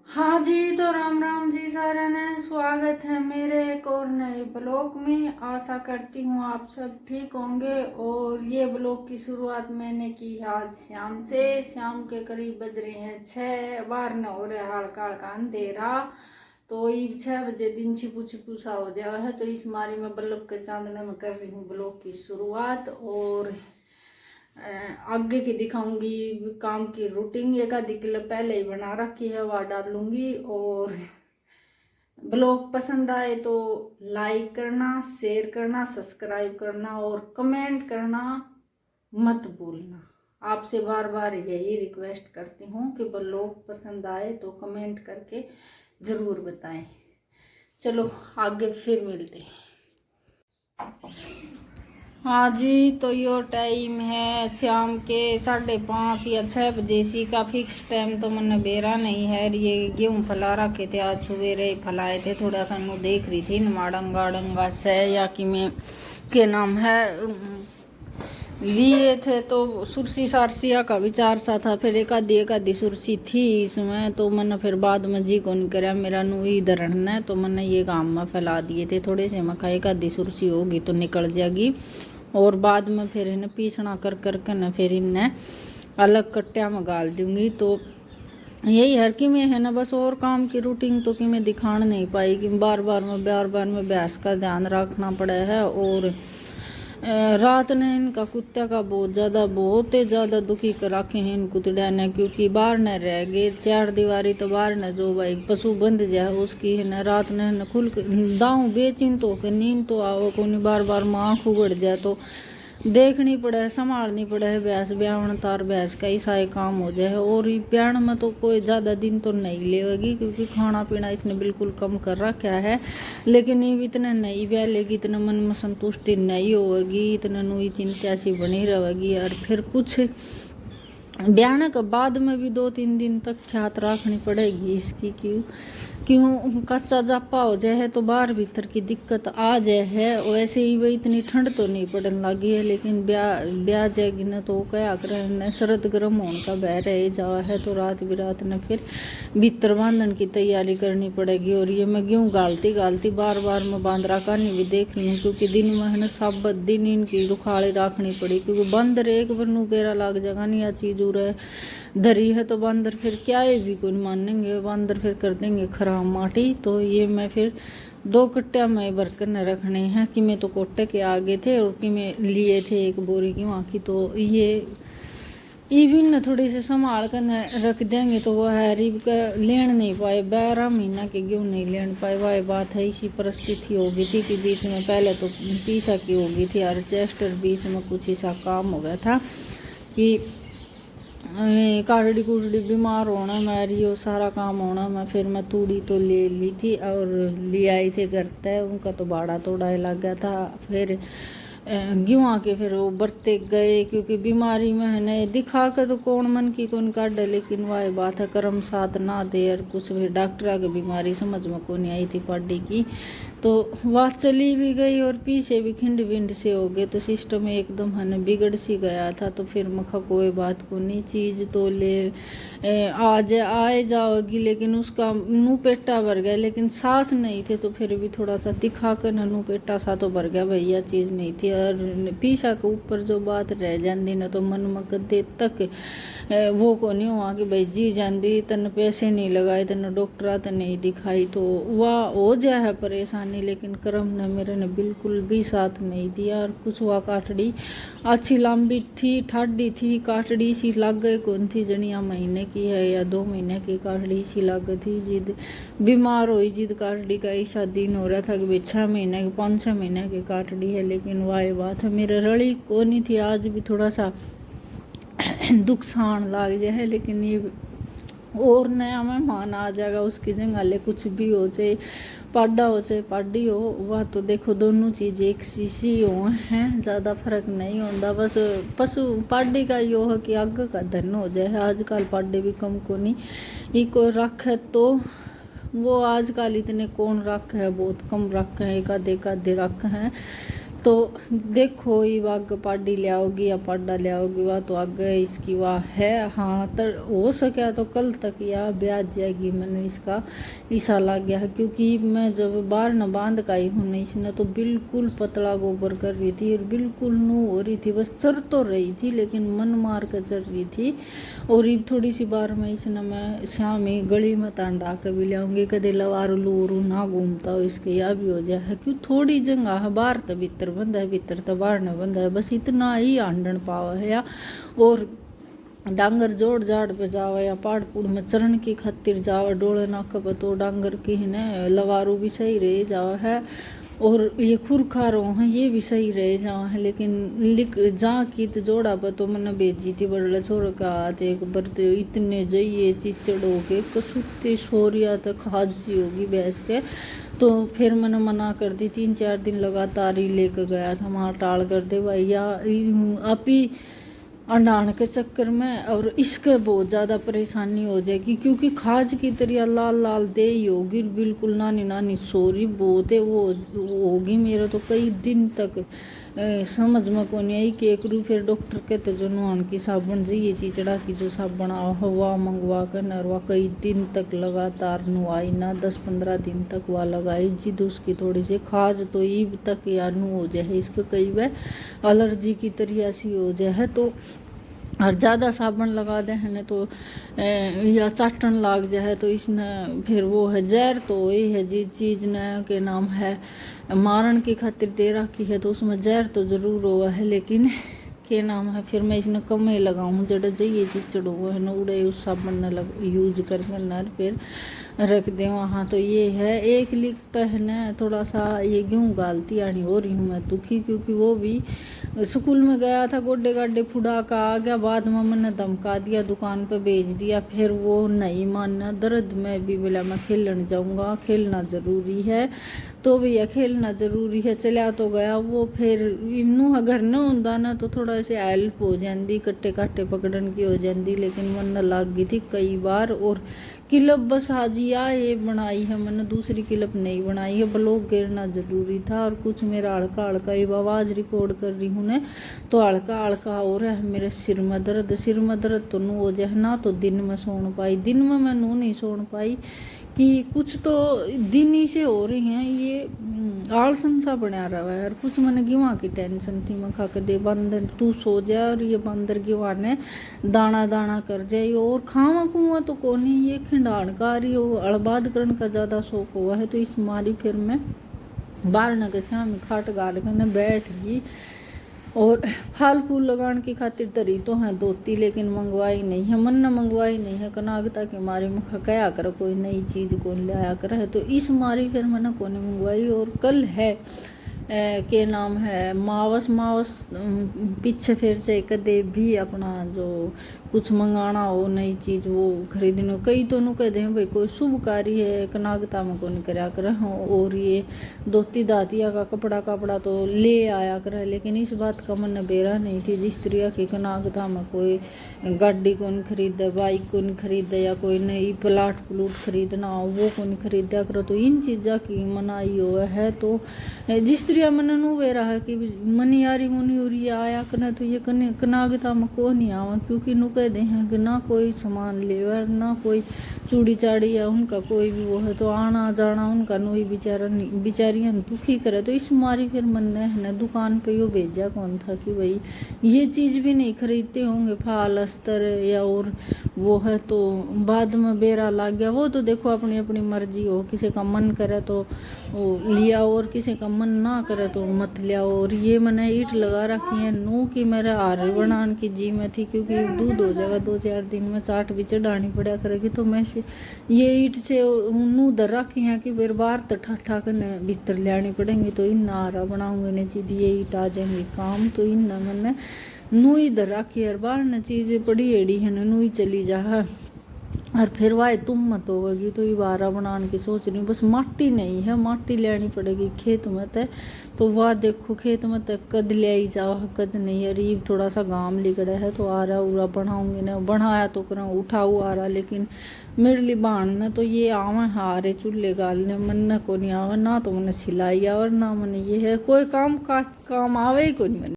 हाँ जी, तो राम राम जी सारे ने। स्वागत है मेरे एक और नए ब्लॉग में। आशा करती हूँ आप सब ठीक होंगे। और ये ब्लॉग की शुरुआत मैंने की आज शाम से। शाम के करीब बज रहे हैं 6, बाहर न हो रहा हल्का हल्का अंधेरा। तो ये 6 बजे दिन छिपू छिपू सा हो जाए है, तो इस मारी में बल्ब के चांदने में कर रही हूँ ब्लॉग की शुरुआत। और आगे की दिखाऊंगी काम की रूटीन। एक आधी क्लिप पहले ही बना रखी है, वह डालूंगी। और ब्लॉग पसंद आए तो लाइक करना, शेयर करना, सब्सक्राइब करना और कमेंट करना मत भूलना। आपसे बार बार यही रिक्वेस्ट करती हूँ कि ब्लॉग पसंद आए तो कमेंट करके ज़रूर बताएं। चलो आगे फिर मिलते हैं। हाँ जी, तो यो टाइम है शाम के 5:30 या 6 बजे। सी का फिक्स टाइम तो मैंने बेरा नहीं है। ये गेहूँ फैला रखे थे, आज सवेरे फैलाए थे। थोड़ा सा नु देख रही थी माड़ंगा डंगा से या कि में के नाम है लिए थे। तो सुरसी सारसिया का विचार सा था। फिर एक आधी सुरसी थी इसमें, तो मैंने फिर बाद में जी को नहीं कराया। मेरा नु इधर है तो मैंने ये काम में फैला दिए थे थोड़े से। मैं एक आधी सुरसी होगी तो निकल जाएगी। और बाद में फिर इन्हें पीसना कर करके न फिर इन्हें अलग कट्टिया में गाल दूंगी। तो यही हर की में है ना, बस। और काम की रूटीन तो कि मैं दिखाने नहीं पाई कि बार बार में भैंस का ध्यान रखना पड़ा है। और रात ने इनका कुत्ते का बहुत ही ज़्यादा दुखी कर रखे हैं इन कुतड़िया ने। क्योंकि बाहर न रह गए, 4 दीवारी तो बाहर न जो भाई पशु बंद जाए उसकी है न। रात ने न खुल दाऊँ बेचिन तो के नींद तो आओ को नहीं, बार बार में आँख उगड़ जाए तो देखनी पड़े, संभालनी पड़े है। भैंस ब्याहन तार भैंस का ही सारे काम हो जाए। और ब्याहन में तो कोई ज़्यादा दिन तो नहीं लेगी क्योंकि खाना पीना इसने बिल्कुल कम कर रखा है। लेकिन ये इतना नहीं ब्याह लेगी, इतना मन में संतुष्टि नहीं होगी, इतना नुई चिंता सी बनी रहेगी। और फिर कुछ ब्याह के बाद में भी 2-3 दिन तक ख्यात रखनी पड़ेगी इसकी। क्यों क्यों कच्चा जापा हो जाए है तो बाहर भीतर की दिक्कत आ जाए है। वैसे ही वही इतनी ठंड तो नहीं पड़ने लगी है, लेकिन ब्याह जाएगी ना तो क्या करें, शरद गर्म होने का बह रहे जावा है। तो रात बिरात ने फिर भीतर बांधन की तैयारी करनी पड़ेगी। और ये मैं गेहूँ गालती बार में बांदरा करनी भी देख रही हूँ। क्योंकि दिन में है ना साबत दिन इनकी रुखाड़ी रखनी पड़ी। क्योंकि बंदर एक बन्नू बेरा लग जाएगा नहीं, यह चीज़ उरे धरी है तो बंदर फिर क्या है भी कोई मानेंगे, बंदर फिर कर देंगे खराब माटी। तो ये मैं फिर 2 कट्टिया में भरकर न रखने हैं कि मैं तो कोटे के आगे थे और कि मैं लिए थे 1 बोरी की वहाँ की। तो ये इविन न थोड़ी सी संभाल कर न रख देंगे तो वह हैरी लेन नहीं पाए, 12 महीना के गेहूँ नहीं लेन पाए। वह बात है, इसी परिस्थिति हो गई थी कि बीच में पहले तो पीसा की हो गई थी और चेस्टर बीच में कुछ ऐसा काम हो गया था कि काटड़ी कुटड़ी बीमार होना मेरी, वो सारा काम होना मैं फिर मैं तूड़ी तो ले ली थी और ले आई थे घर तय। उनका तो भाड़ा तोड़ा लग गया था। फिर गेहूँ के फिर वो बरते गए क्योंकि बीमारी में है न दिखा के तो कौन मन की कौन काट दे। लेकिन वह बात है कर्म साथ ना दे। और कुछ फिर डॉक्टर की बीमारी समझ में को नहीं आई थी पार्टी की, तो वह चली भी गई। और पीछे भी खिंड विंड से हो गए तो सिस्टम एकदम है न बिगड़ सी गया था। तो फिर मखा कोई बात को नहीं, चीज़ तो ले आज आए जाओगी। लेकिन उसका मुँह पेटा भर गया, लेकिन सांस नहीं थे। तो फिर भी थोड़ा सा दिखा कर नू पेटा सा तो भर गया, भैया चीज़ नहीं थी। और पीछा के ऊपर जो बात रह जाती ना तो मन में कदे तक वो को नहीं हुआ कि भाई जी जाती तन पैसे नहीं लगाए, तन डॉक्टर तो नहीं दिखाई तो वह हो जाए है परेशानी। लेकिन कर्म ने मेरे ने बिल्कुल भी साथ नहीं दिया। और कुछ हुआ काटड़ी अच्छी लंबी थी, ठाडी थी, काटड़ी सी लग गई कौन थी जनिया महीने की है या 2 महीने की काटड़ी सी लग थी। जिद बीमार हुई, जिद काटड़ी का ऐसा दिन हो रहा था कि भाई 6 महीने की 5-6 महीने की काटड़ी है। लेकिन वह बात है मेरे रड़ी को नहीं थी, आज भी थोड़ा सा दुख सान लग जाए है। लेकिन ये और नया मेहमान आ जाएगा उसकी जगह ले, कुछ भी हो चाहे पाडा हो चाहे पाडी हो, वह तो देखो दोनों चीज़ एक सी हो हैं, ज़्यादा फर्क नहीं होता। बस पशु पाडी का यो है कि आग का धन हो जाए। आजकल पाडे भी कम को नहीं ये कोई रख है तो वो आजकल इतने कौन रख है, बहुत कम रख है, एक आधे रख हैं। तो देखो ये आग पाडी ले आओगी या पाडा ले आओगी, वह तो आगे इसकी वाह है। हाँ हो सके तो कल तक या ब्याज जाएगी। मैंने इसका ईसा लग गया है, क्योंकि मैं जब बाहर न बांध का आई हूँ इसने तो बिल्कुल पतला गोबर कर रही थी और बिल्कुल नू हो रही थी, बस चर तो रही थी लेकिन मन मार कर चल रही थी। और ये थोड़ी सी बार में इसने मैं शाम ही गली में तांडा कर भी लाऊंगी, कदे लवारू लूरू ना घूमता हो इसके या भी हो जाए, क्यों थोड़ी जगह है बाहर तो भीतर बंदा है, भीतर तो बाहर न बंदा है, बस इतना ही आंडन पावा है। या और डांगर जोड़ जाड़ पे जावा या पहाड़ पुड़ में चरण की खातिर जावा, डोले नाक पे तो डांगर की है न लवारू भी सही रह जावा है, और ये खुरखारो हैं ये भी सही रह जावा है। लेकिन लिख जा की तो जोड़ा पर तो मैंने भेजी थी बड़े छोर का आज एक बरते इतने जाइए चिचड़ हो के कसुते सोरिया तक खाजी होगी भैंस के। तो फिर मैंने मना कर दी, 3-4 दिन लगातार ही लेकर गया था, वहाँ टाल कर दे भैया आप ही अंडाण के चक्कर में, और इसके बहुत ज़्यादा परेशानी हो जाएगी, क्योंकि खाज की तरह लाल लाल दे ही होगी बिल्कुल नानी नानी सोरी बहुत है वो होगी। मेरा तो कई दिन तक समझ में को नहीं आई कि एक रू फिर डॉक्टर कहते जो नुहान की साबुन जी चिचड़ा की जो साबुन हवा मंगवा कर नरवा कई दिन तक लगातार नुआई ना, 10-15 दिन तक वह लगाई जी, तो उसकी थोड़ी सी खाज तो ईब तक या नू हो जाए, इसको कई बार एलर्जी की तरह ऐसी हो जाए। तो और ज़्यादा साबुन लगा दे है तो या चाटन लाग जाए तो इसने फिर वो है जहर तो वही है जिस चीज़ ने के नाम है मारन की खातिर दे रखी है, तो उसमें जहर तो ज़रूर हुआ है, लेकिन के नाम है फिर मैं इसने कम ही लगाऊँ जड़ा जाइए चिचड़ हुआ है न उड़े उस साबुन न लग यूज कर न फिर रख दे वहाँ। तो ये है एक लिख पहने थोड़ा सा ये गेहूँ गालती आनी हो रही हूँ मैं दुखी, क्योंकि वो भी स्कूल में गया था गोड्डे गाड्डे फुड़ा का आ गया, बाद में मैंने धमका दिया दुकान पे भेज दिया, फिर वो नहीं मानना दर्द में भी बोला मैं खेलने जाऊँगा, खेलना ज़रूरी है, तो भैया खेलना ज़रूरी है चलिया तो गया वो। फिर इनू अगर न होंदा ना तो थोड़ा सा हेल्प हो जाती, कट्टे काटे पकड़न की हो जाती, लेकिन मन लग गई थी कई बार। और क्लिप बस हाजिया ये बनाई है मैंने, दूसरी क्लिप नहीं बनाई है, ब्लॉग गिरना ज़रूरी था। और कुछ मेरा हल्का हल्का ये आवाज़ रिकॉर्ड कर रही हूँ ने तो हल्का हल्का हो रहा है मेरे सिर में दर्द तो नू हो जाए ना, तो दिन में सोन पाई, दिन में मैं नू नहीं सोन पाई कि कुछ तो दिन ही से हो रही हैं ये आलसन सा बना रहा है। और कुछ मैंने गिवा की टेंशन थी, मैं खा के दे बंदर तू सो जाए और ये बंदर गिवा ने दाना दाना कर जाए, और खावा कुआ तो को नहीं ये खिंडाण का रही हो अड़बाद करने का ज़्यादा शौक हुआ है। तो इस मारी फिर मैं बाहर न के श्याम खाट गाल कर बैठ गई, और फल फूल लगाने की खातिर तरी तो हैं दोती, लेकिन मंगवाई नहीं है, मन न मंगवाई नहीं है कनागता के मारे मुखा कया कर कोई नई चीज़ कौन लाया कर है, तो इस मारी फिर मैंने कौन मंगवाई। और कल है के नाम है मावस पीछे फिर से कदे भी अपना जो कुछ मंगाना हो नई चीज़ वो खरीदने, कई तो नु कह दें भाई कोई शुभ कार्य है कनागता में कौन कराया कर हो, और ये दोती दातिया का कपड़ा तो ले आया कर, लेकिन इस बात का मन बेरा नहीं थी जिस तरह की कनागता में कोई गाड़ी कौन खरीदे, बाइक कौन खरीदे, या कोई नई प्लाट खरीदना हो वो कौन खरीदा करो, तो इन चीज़ा की मनाई हुआ है। तो जिस तरह मन नु वे रहा कि मनियारी मुनियोरी आया करना, तो ये कनागता में को नहीं आवा, क्योंकि नु कह दे हैं कि ना कोई सामान ले ना कोई चूड़ी चाड़ी या उनका कोई भी वो है, तो आना जाना उनका नु ही बेचारियाँ दुखी करे। तो इस मारी फिर मन ने है ना दुकान पे यो भेजा कौन था कि भाई ये चीज़ भी नहीं खरीदते होंगे फाल अस्तर या और वो है, तो बाद में बेरा लग गया। वो तो देखो अपनी अपनी मर्जी हो, किसी का मन करे तो वो लिया और किसी का मन ना करे तो मत लिया। और ये मैंने ईट लगा रखी है नू की मेरे आर बनाने की जी में थी, क्योंकि दूध हो जाएगा 2-4 दिन में चाट भी चढ़ानी पड़ा करेगी, तो मैं से ये ईट से नू दर रखी है कि फिर बाहर तो ठा कर भीतर लानी पड़ेंगी, तो इन आरा बनाऊंगे न चीज ये ईट आ जाएंगे काम, तो इन मैंने नू ही दर रखी है, बाहर न चीज़ पड़ी एड़ी है नू ही चली जा। और फिर वाह तुम मत होगी तो ये बारह बनाने की सोच रही हूँ। बस माटी नहीं है, माटी लेनी पड़ेगी खेत में तय। तो वाह देखो खेत में तय कद ले आई जाओ, कद नहीं। अरे थोड़ा सा गाम लिगड़ा है तो आरा उरा बढ़ाऊंगी ना, बढ़ाया तो करा उठाऊ आ रहा। लेकिन मेरे लिए बाढ़ना तो ये आवा हारे चूल्हे गालने मन न को नहीं आवा ना, तो मैंने सिलाई और ना मैंने ये है कोई काम का काम आवे ही को नहीं।